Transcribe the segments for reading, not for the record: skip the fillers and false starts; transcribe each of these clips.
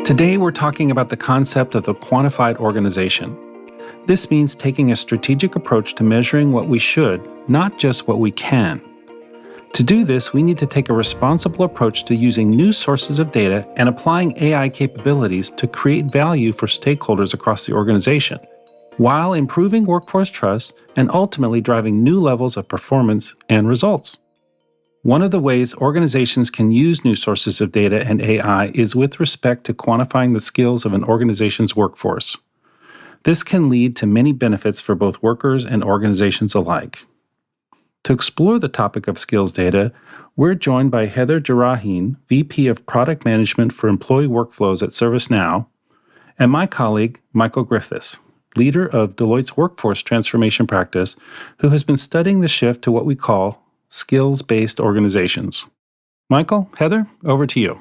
Today, we're talking about the concept of the quantified organization. This means taking a strategic approach to measuring what we should, not just what we can. To do this, we need to take a responsible approach to using new sources of data and applying AI capabilities to create value for stakeholders across the organization, while improving workforce trust and ultimately driving new levels of performance and results. One of the ways organizations can use new sources of data and AI is with respect to quantifying the skills of an organization's workforce. This can lead to many benefits for both workers and organizations alike. To explore the topic of skills data, we're joined by Heather Jerrehian, VP of Product Management for Employee Workflows at ServiceNow, and my colleague, Michael Griffiths, leader of Deloitte's Workforce Transformation Practice, who has been studying the shift to what we call skills-based organizations. Michael, Heather, over to you.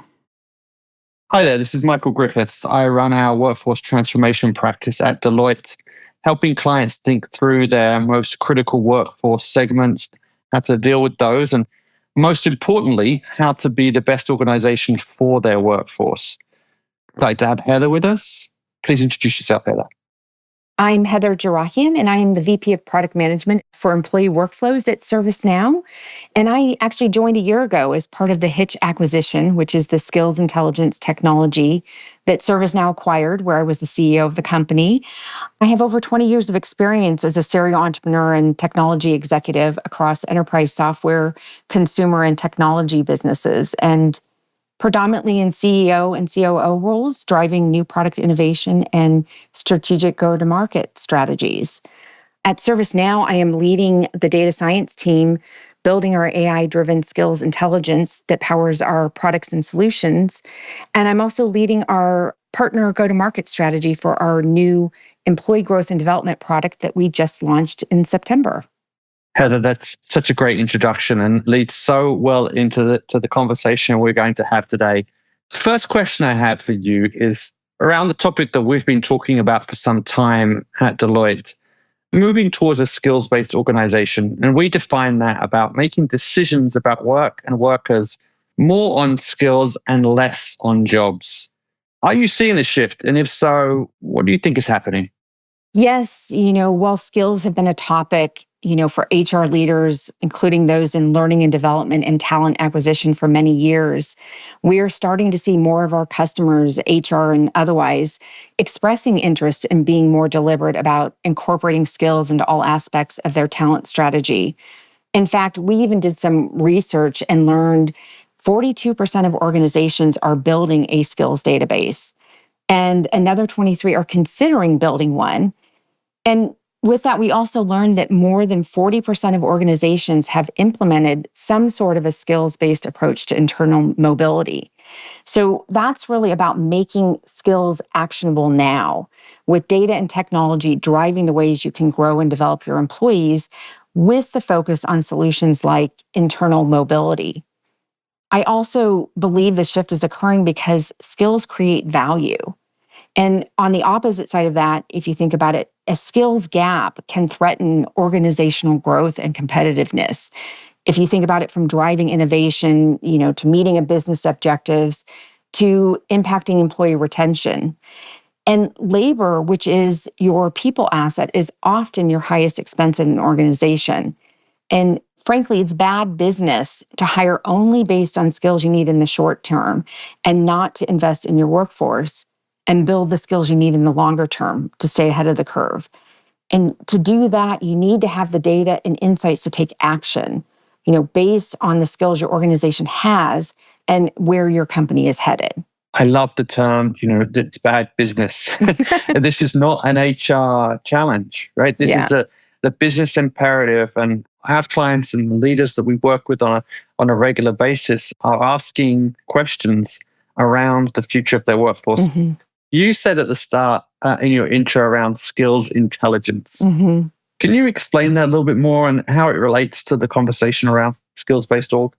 Hi there, this is Michael Griffiths. I run our workforce transformation practice at Deloitte, helping clients think through their most critical workforce segments, how to deal with those, and most importantly, how to be the best organization for their workforce. I'd like to have Heather with us. Please introduce yourself, Heather. I'm Heather Jerrehian, and I am the VP of Product Management for Employee Workflows at ServiceNow. And I actually joined a year ago as part of the Hitch acquisition, which is the skills intelligence technology that ServiceNow acquired, where I was the CEO of the company. I have over 20 years of experience as a serial entrepreneur and technology executive across enterprise software, consumer, and technology businesses, and predominantly in CEO and COO roles, driving new product innovation and strategic go-to-market strategies. At ServiceNow, I am leading the data science team, building our AI-driven skills intelligence that powers our products and solutions. And I'm also leading our partner go-to-market strategy for our new employee growth and development product that we just launched in September. Heather, that's such a great introduction and leads so well into the conversation we're going to have today. The first question I have for you is around the topic that we've been talking about for some time at Deloitte, moving towards a skills-based organization. And we define that about making decisions about work and workers more on skills and less on jobs. Are you seeing this shift? And if so, what do you think is happening? Yes, while skills have been a topic, for HR leaders, including those in learning and development and talent acquisition for many years, we are starting to see more of our customers, HR and otherwise, expressing interest in being more deliberate about incorporating skills into all aspects of their talent strategy. In fact, we even did some research and learned 42% of organizations are building a skills database, and another 23 are considering building one. And with that, we also learned that more than 40% of organizations have implemented some sort of a skills-based approach to internal mobility. So that's really about making skills actionable now, with data and technology driving the ways you can grow and develop your employees, with the focus on solutions like internal mobility. I also believe the shift is occurring because skills create value. And on the opposite side of that, if you think about it, a skills gap can threaten organizational growth and competitiveness. If you think about it from driving innovation, to meeting a business objectives, to impacting employee retention. And labor, which is your people asset, is often your highest expense in an organization. And frankly, it's bad business to hire only based on skills you need in the short term and not to invest in your workforce and build the skills you need in the longer term to stay ahead of the curve. And to do that, you need to have the data and insights to take action, based on the skills your organization has and where your company is headed. I love the term, the bad business. This is not an HR challenge, right? This is the business imperative. And I have clients and leaders that we work with on a regular basis are asking questions around the future of their workforce. Mm-hmm. You said at the start in your intro around skills intelligence. Mm-hmm. Can you explain that a little bit more and how it relates to the conversation around skills-based org?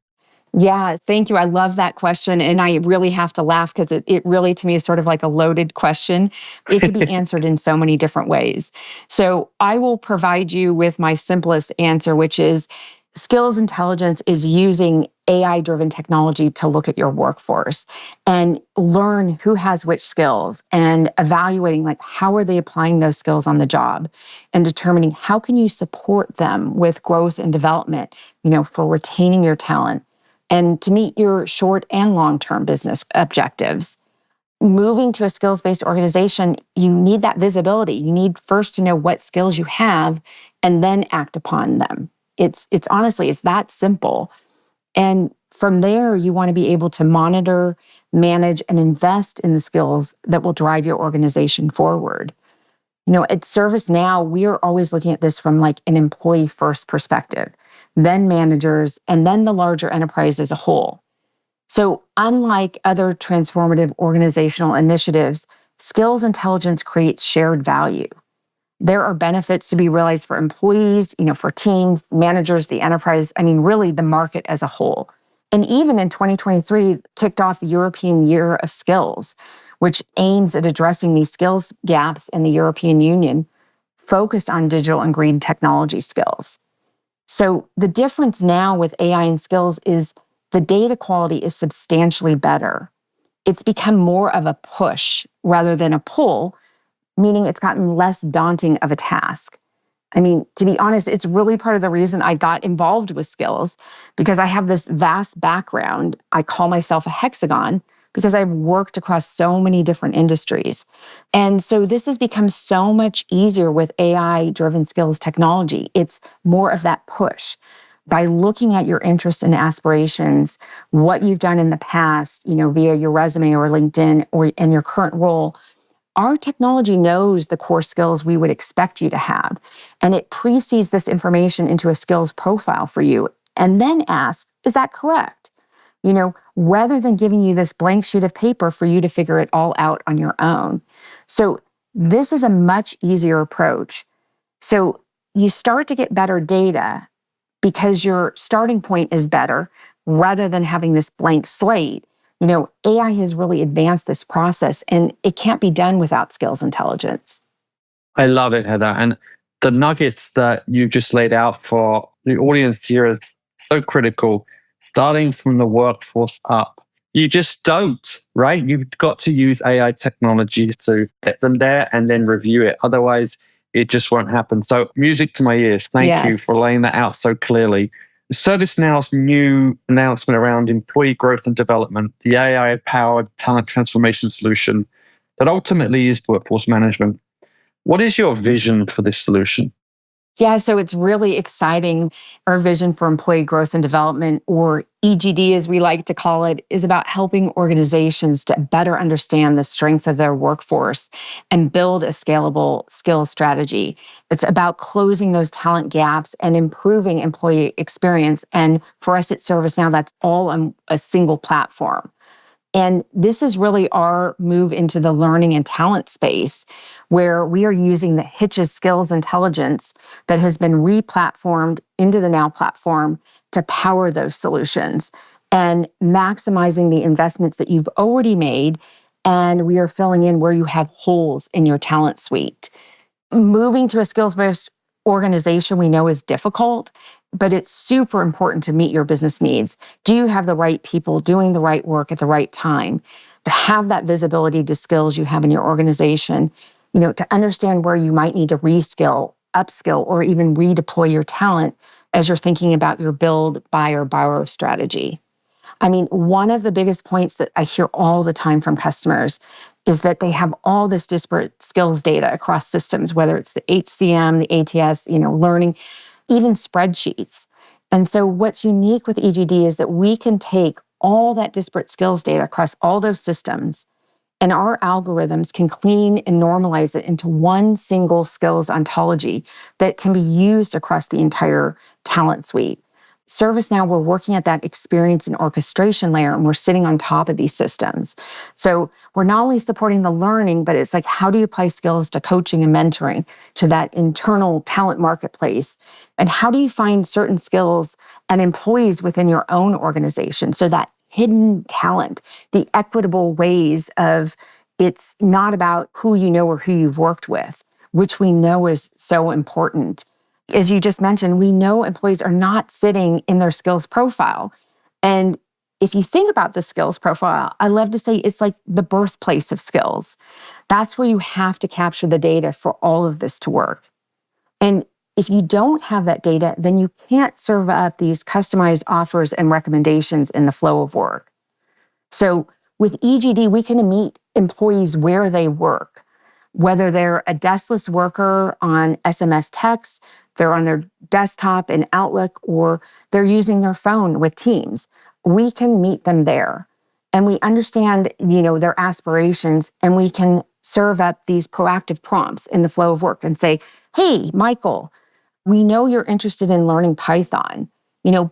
Yeah, thank you. I love that question. And I really have to laugh because it really, to me, is sort of like a loaded question. It could be answered in so many different ways. So I will provide you with my simplest answer, which is skills intelligence is using AI-driven technology to look at your workforce and learn who has which skills and evaluating like how are they applying those skills on the job and determining how can you support them with growth and development, for retaining your talent and to meet your short and long-term business objectives. Moving to a skills-based organization, you need that visibility. You need first to know what skills you have and then act upon them. It's honestly, it's that simple. And from there, you want to be able to monitor, manage, and invest in the skills that will drive your organization forward. At ServiceNow, we are always looking at this from like an employee-first perspective, then managers, and then the larger enterprise as a whole. So unlike other transformative organizational initiatives, skills intelligence creates shared value. There are benefits to be realized for employees, for teams, managers, the enterprise, really the market as a whole. And even in 2023, kicked off the European Year of Skills, which aims at addressing these skills gaps in the European Union, focused on digital and green technology skills. So the difference now with AI and skills is the data quality is substantially better. It's become more of a push rather than a pull, meaning it's gotten less daunting of a task. To be honest, it's really part of the reason I got involved with skills because I have this vast background. I call myself a hexagon because I've worked across so many different industries. And so this has become so much easier with AI-driven skills technology. It's more of that push. By looking at your interests and aspirations, what you've done in the past, via your resume or LinkedIn or in your current role, our technology knows the core skills we would expect you to have. And it precedes this information into a skills profile for you and then asks, is that correct? Rather than giving you this blank sheet of paper for you to figure it all out on your own. So this is a much easier approach. So you start to get better data because your starting point is better rather than having this blank slate. AI has really advanced this process and it can't be done without skills intelligence. I love it, Heather. And the nuggets that you just laid out for the audience here is so critical, starting from the workforce up. You just don't, right? You've got to use AI technology to get them there and then review it. Otherwise, it just won't happen. So music to my ears. Thank you for laying that out so clearly. ServiceNow's new announcement around employee growth and development, the AI-powered talent transformation solution that ultimately is workforce management. What is your vision for this solution? Yeah, so it's really exciting. Our vision for employee growth and development, or EGD as we like to call it, is about helping organizations to better understand the strength of their workforce and build a scalable skills strategy. It's about closing those talent gaps and improving employee experience. And for us at ServiceNow, that's all on a single platform. And this is really our move into the learning and talent space, where we are using the Hitch's skills intelligence that has been re-platformed into the Now platform to power those solutions and maximizing the investments that you've already made. And we are filling in where you have holes in your talent suite. Moving to a skills-based organization we know is difficult, but it's super important to meet your business needs. Do you have the right people doing the right work at the right time? To have that visibility to skills you have in your organization, to understand where you might need to reskill, upskill, or even redeploy your talent as you're thinking about your build, buy, or borrow strategy. One of the biggest points that I hear all the time from customers is that they have all this disparate skills data across systems, whether it's the HCM, the ATS, learning, even spreadsheets. And so what's unique with EGD is that we can take all that disparate skills data across all those systems, and our algorithms can clean and normalize it into one single skills ontology that can be used across the entire talent suite. ServiceNow, we're working at that experience and orchestration layer, and we're sitting on top of these systems. So we're not only supporting the learning, but it's like, how do you apply skills to coaching and mentoring, to that internal talent marketplace? And how do you find certain skills and employees within your own organization? So that hidden talent, the equitable ways of, it's not about who you know or who you've worked with, which we know is so important. As you just mentioned, we know employees are not sitting in their skills profile. And if you think about the skills profile, I love to say it's like the birthplace of skills. That's where you have to capture the data for all of this to work. And if you don't have that data, then you can't serve up these customized offers and recommendations in the flow of work. So with EGD, we can meet employees where they work, whether they're a deskless worker on SMS text, they're on their desktop in Outlook, or they're using their phone with Teams. We can meet them there. And we understand, their aspirations, and we can serve up these proactive prompts in the flow of work and say, hey, Michael, we know you're interested in learning Python.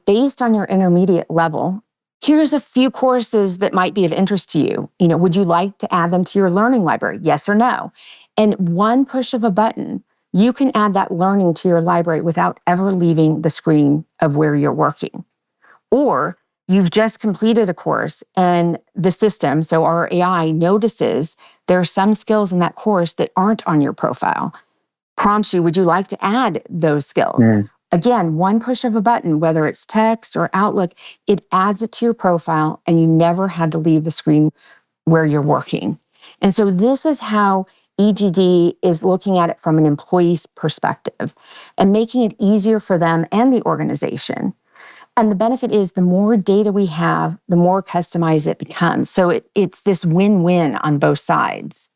Based on your intermediate level, here's a few courses that might be of interest to you. Would you like to add them to your learning library? Yes or no? And one push of a button, you can add that learning to your library without ever leaving the screen of where you're working. Or you've just completed a course and the system, so our AI, notices there are some skills in that course that aren't on your profile. Prompts you, would you like to add those skills? Again, one push of a button, whether it's text or Outlook, it adds it to your profile and you never had to leave the screen where you're working. And so this is how EGD is looking at it from an employee's perspective and making it easier for them and the organization. And the benefit is the more data we have, the more customized it becomes. So it's this win-win on both sides.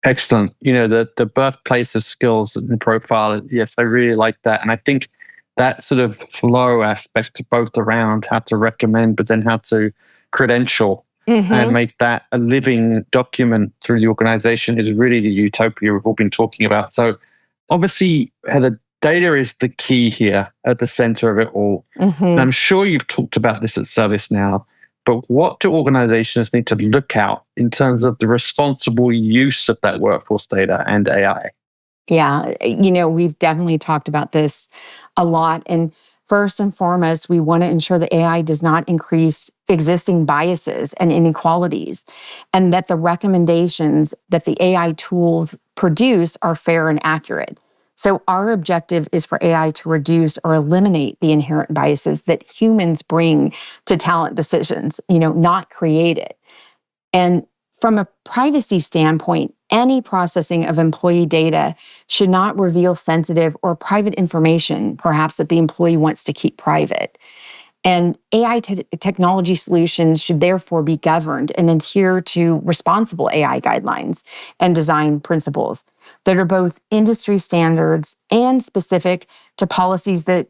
Excellent. The birthplace of skills in the profile, yes, I really like that. And I think that sort of flow aspect, both around how to recommend, but then how to credential and make that a living document through the organization is really the utopia we've all been talking about. So obviously, the data is the key here at the center of it all. And I'm sure you've talked about this at ServiceNow, but what do organizations need to look out in terms of the responsible use of that workforce data and AI? Yeah, we've definitely talked about this a lot. And first and foremost, we want to ensure that AI does not increase existing biases and inequalities, and that the recommendations that the AI tools produce are fair and accurate. So our objective is for AI to reduce or eliminate the inherent biases that humans bring to talent decisions, not create it. And from a privacy standpoint, any processing of employee data should not reveal sensitive or private information, perhaps that the employee wants to keep private. And AI technology solutions should therefore be governed and adhere to responsible AI guidelines and design principles that are both industry standards and specific to policies that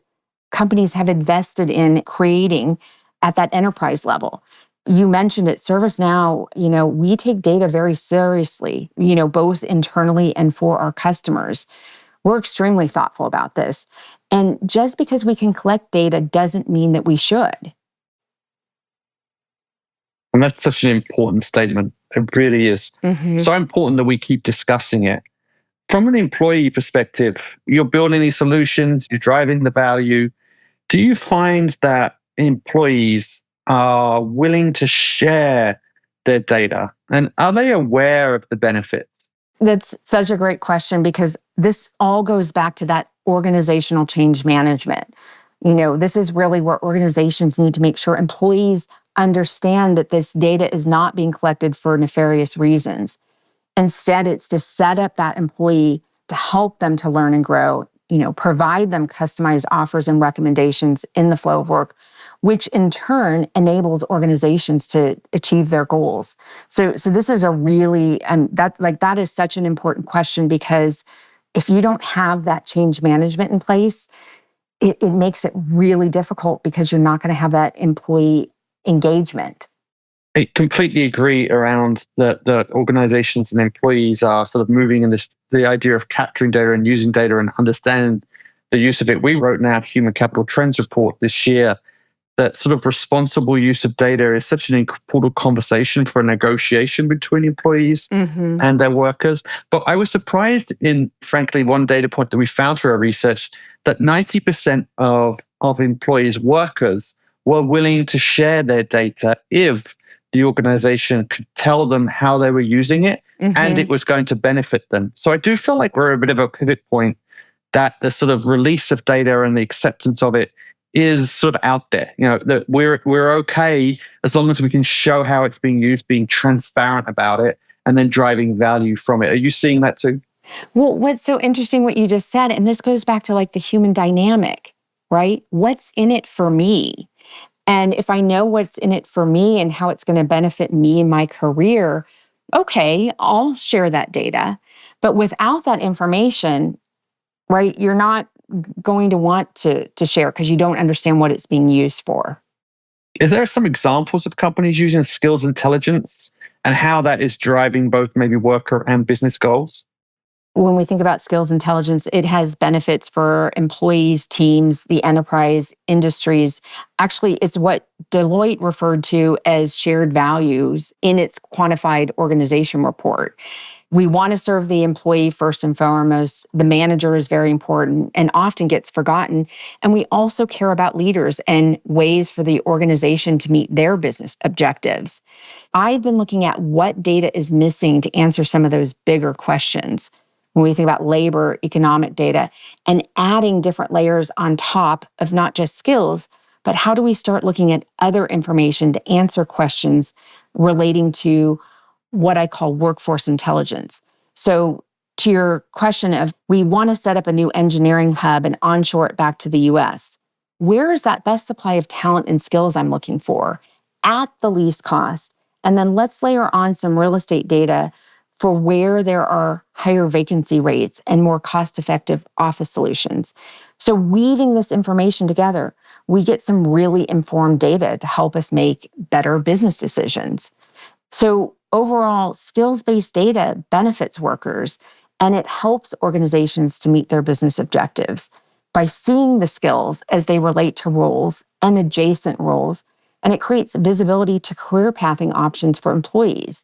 companies have invested in creating at that enterprise level. You mentioned at ServiceNow, we take data very seriously, both internally and for our customers. We're extremely thoughtful about this. And just because we can collect data doesn't mean that we should. And that's such an important statement. It really is. So important that we keep discussing it. From an employee perspective, you're building these solutions, you're driving the value. Do you find that employees are willing to share their data? And are they aware of the benefits? That's such a great question, because this all goes back to that organizational change management. This is really where organizations need to make sure employees understand that this data is not being collected for nefarious reasons. Instead, it's to set up that employee to help them to learn and grow, provide them customized offers and recommendations in the flow of work, which in turn enables organizations to achieve their goals. So this is a really, that is such an important question, because if you don't have that change management in place, it makes it really difficult, because you're not going to have that employee engagement. I completely agree around that organizations and employees are sort of moving in the idea of capturing data and using data and understanding the use of it. We wrote in our Human Capital Trends report this year that sort of responsible use of data is such an important conversation for a negotiation between employees and their workers. But I was surprised in, frankly, one data point that we found through our research, that 90% of employees, workers, were willing to share their data if the organization could tell them how they were using it and it was going to benefit them. So I do feel like we're a bit of a pivot point, that the sort of release of data and the acceptance of it is sort of out there. That we're okay as long as we can show how it's being used, being transparent about it, and then driving value from it. Are you seeing that too? Well, what's so interesting what you just said, and this goes back to like the human dynamic, right? What's in it for me? And if I know what's in it for me and how it's going to benefit me in my career, okay, I'll share that data. But without that information, right, you're not going to want to share because you don't understand what it's being used for. Is there some examples of companies using skills intelligence and how that is driving both maybe worker and business goals? When we think about skills intelligence, it has benefits for employees, teams, the enterprise, industries. Actually, it's what Deloitte referred to as shared values in its Quantified Organization report. We want to serve the employee first and foremost. The manager is very important and often gets forgotten. And we also care about leaders and ways for the organization to meet their business objectives. I've been looking at what data is missing to answer some of those bigger questions when we think about labor, economic data, and adding different layers on top of not just skills, but how do we start looking at other information to answer questions relating to what I call workforce intelligence. So to your question of we want to set up a new engineering hub and onshore it back to the US, where is that best supply of talent and skills I'm looking for at the least cost? And then let's layer on some real estate data for where there are higher vacancy rates and more cost-effective office solutions. So weaving this information together, we get some really informed data to help us make better business decisions. So overall, skills-based data benefits workers, and it helps organizations to meet their business objectives by seeing the skills as they relate to roles and adjacent roles, and it creates visibility to career pathing options for employees.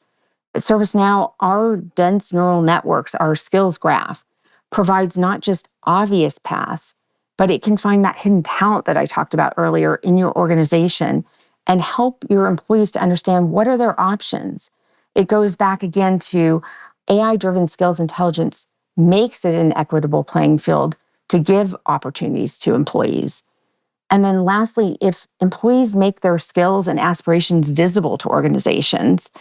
At ServiceNow, our dense neural networks, our skills graph, provides not just obvious paths, but it can find that hidden talent that I talked about earlier in your organization and help your employees to understand what are their options. It goes back again to AI-driven skills intelligence makes it an equitable playing field to give opportunities to employees. And then lastly, if employees make their skills and aspirations visible to organizations,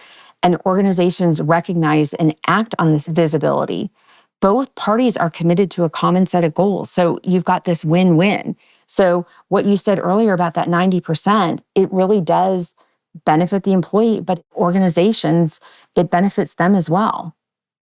and organizations recognize and act on this visibility, both parties are committed to a common set of goals. So you've got this win-win. So what you said earlier about that 90%, it really does benefit the employee, but organizations, it benefits them as well.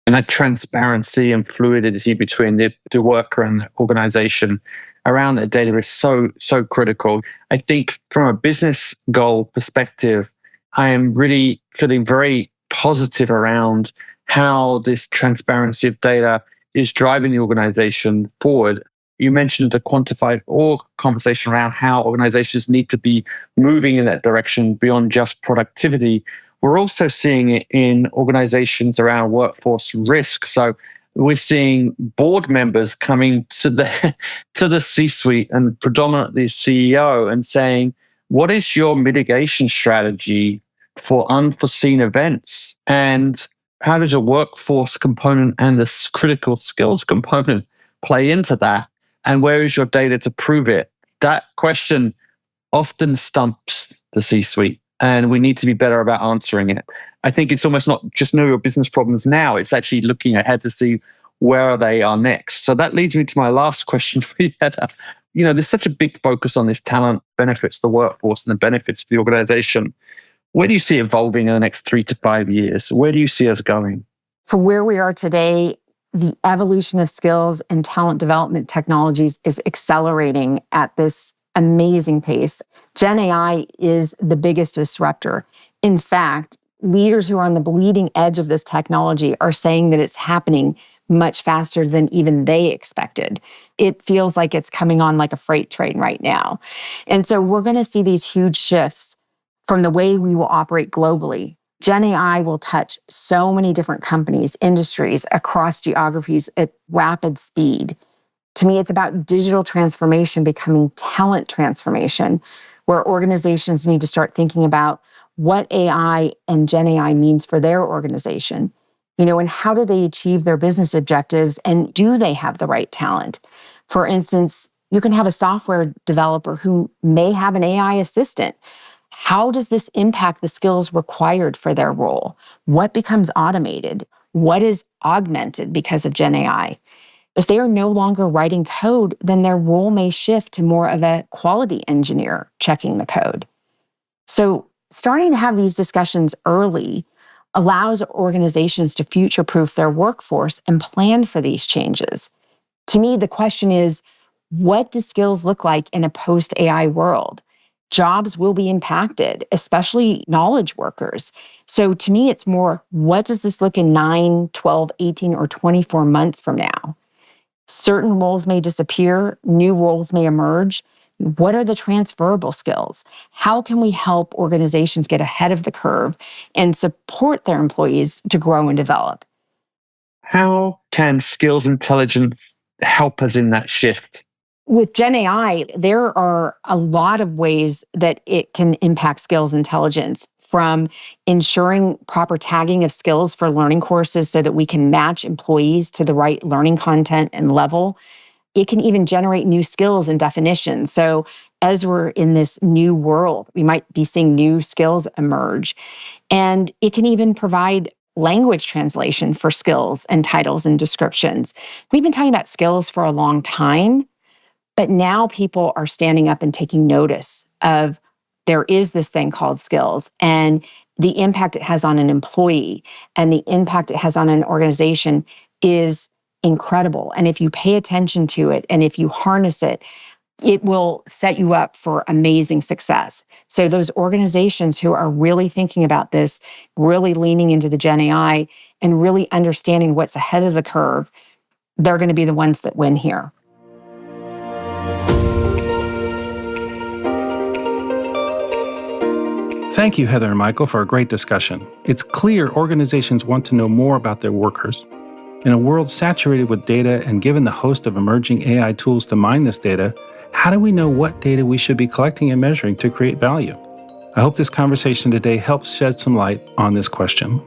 And that transparency and fluidity between the worker and the organization around that data is so critical. I think from a business goal perspective, I am really feeling very positive around how this transparency of data is driving the organization forward. You mentioned the quantified org conversation around how organizations need to be moving in that direction beyond just productivity. We're also seeing it in organizations around workforce risk. So we're seeing board members coming to the C-suite and predominantly CEO and saying, what is your mitigation strategy for unforeseen events? And how does a workforce component and the critical skills component play into that? And where is your data to prove it? That question often stumps the C-suite, and we need to be better about answering it. I think it's almost not just know your business problems now, it's actually looking ahead to see where they are next. So that leads me to my last question for you, Heather. There's such a big focus on this talent benefits the workforce and the benefits of the organization. Where do you see it evolving in the next 3 to 5 years? Where do you see us going? For where we are today, the evolution of skills and talent development technologies is accelerating at this amazing pace. Gen AI is the biggest disruptor. In fact, leaders who are on the bleeding edge of this technology are saying that it's happening much faster than even they expected. It feels like it's coming on like a freight train right now. And so we're going to see these huge shifts from the way we will operate globally. Gen AI will touch so many different companies, industries, across geographies at rapid speed. To me, it's about digital transformation becoming talent transformation, where organizations need to start thinking about what AI and Gen AI means for their organization, and how do they achieve their business objectives, and do they have the right talent? For instance, You can have a software developer who may have an AI assistant. How does this impact the skills required for their role? What becomes automated? What is augmented because of Gen AI? If they are no longer writing code, then their role may shift to more of a quality engineer checking the code. So starting to have these discussions early allows organizations to future-proof their workforce and plan for these changes. To me, the question is, what do skills look like in a post-AI world? Jobs will be impacted, especially knowledge workers. So to me, it's more, what does this look in 9, 12, 18, or 24 months from now? Certain roles may disappear, new roles may emerge. What are the transferable skills? How can we help organizations get ahead of the curve and support their employees to grow and develop? How can skills intelligence help us in that shift? With Gen AI, there are a lot of ways that it can impact skills intelligence, from ensuring proper tagging of skills for learning courses so that we can match employees to the right learning content and level. It can even generate new skills and definitions. So as we're in this new world, we might be seeing new skills emerge. And it can even provide language translation for skills and titles and descriptions. We've been talking about skills for a long time, but now people are standing up and taking notice of there is this thing called skills and the impact it has on an employee and the impact it has on an organization is incredible. And if you pay attention to it and if you harness it, it will set you up for amazing success. So those organizations who are really thinking about this, really leaning into the Gen AI and really understanding what's ahead of the curve, they're going to be the ones that win here. Thank you, Heather and Michael, for a great discussion. It's clear organizations want to know more about their workers. In a world saturated with data and given the host of emerging AI tools to mine this data, how do we know what data we should be collecting and measuring to create value? I hope this conversation today helps shed some light on this question.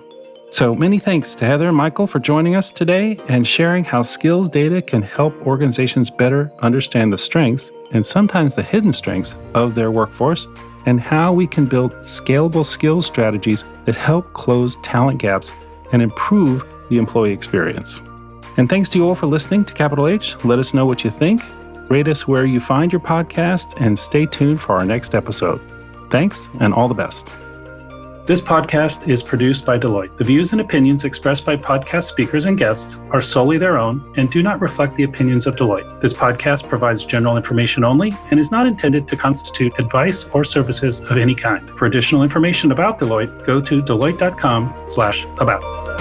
So many thanks to Heather and Michael for joining us today and sharing how skills data can help organizations better understand the strengths and sometimes the hidden strengths of their workforce, and how we can build scalable skills strategies that help close talent gaps and improve the employee experience. And thanks to you all for listening to Capital H. Let us know what you think, rate us where you find your podcast, and stay tuned for our next episode. Thanks, and all the best. This podcast is produced by Deloitte. The views and opinions expressed by podcast speakers and guests are solely their own and do not reflect the opinions of Deloitte. This podcast provides general information only and is not intended to constitute advice or services of any kind. For additional information about Deloitte, go to deloitte.com/about.